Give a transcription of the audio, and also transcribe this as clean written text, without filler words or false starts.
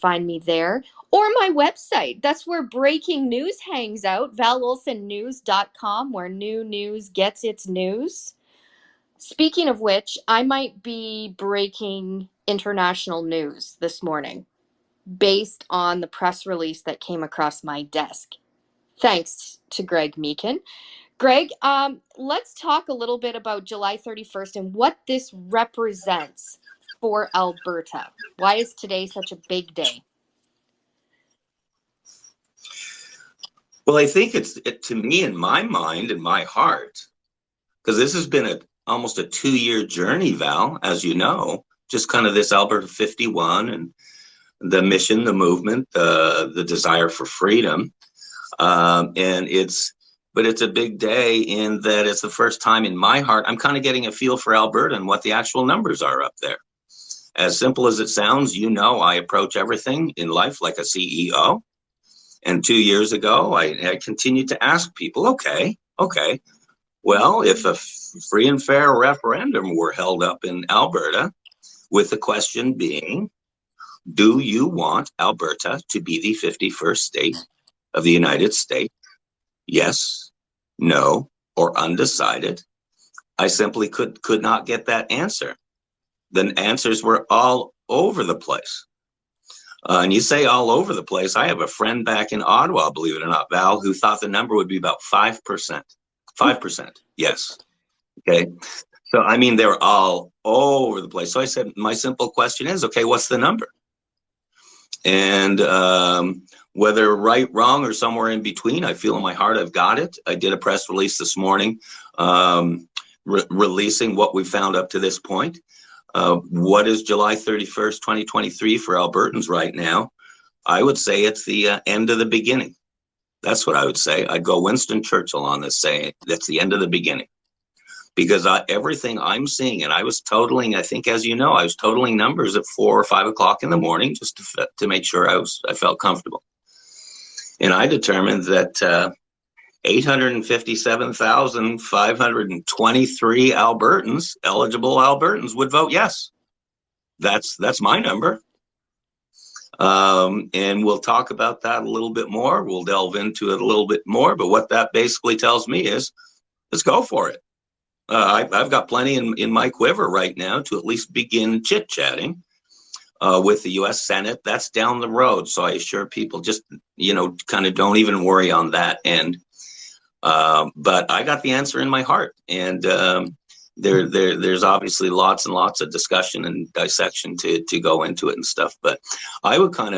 find me there, or my website. That's where breaking news hangs out, valolsonnews.com, where new news gets its news. Speaking of which, I might be breaking international news this morning based on the press release that came across my desk. Thanks to Greg Meakin. Greg, let's talk a little bit about July 31st and what this represents for Alberta. Why is today such a big day? Well, I think to me, in my mind, in my heart, because this has been almost a 2-year journey, Val, as you know, just kind of this Alberta 51 and the mission, the movement, the desire for freedom. But it's a big day in that it's the first time in my heart, I'm kind of getting a feel for Alberta and what the actual numbers are up there. As simple as it sounds, I approach everything in life like a CEO. And 2 years ago, I continued to ask people, okay, well, if a free and fair referendum were held up in Alberta, with the question being, do you want Alberta to be the 51st state of the United States? Yes, no, or undecided. I simply could not get that answer. The answers were all over the place. And you say all over the place. I have a friend back in Ottawa, believe it or not, Val, who thought the number would be about 5%. 5%, yes. Okay. So, I mean, they're all over the place. So I said, my simple question is, okay, what's the number? And whether right, wrong, or somewhere in between, I feel in my heart I've got it. I did a press release this morning releasing what we found up to this point. What is July 31st, 2023 for Albertans right now? I would say it's the end of the beginning. That's what I would say. I'd go Winston Churchill on this, saying that's the end of the beginning. Because everything I'm seeing, and I was totaling, I think, as you know, I was totaling numbers at 4 or 5 o'clock in the morning just to make sure I felt comfortable. And I determined that 857,523 Albertans, eligible Albertans, would vote yes. That's my number. And we'll talk about that a little bit more. We'll delve into it a little bit more. But what that basically tells me is, let's go for it. I've got plenty in my quiver right now to at least begin chit-chatting with the U.S. Senate. That's down the road. So I assure people just, kind of don't even worry on that end. But I got the answer in my heart. And there's obviously lots and lots of discussion and dissection to go into it and stuff. But I would kind of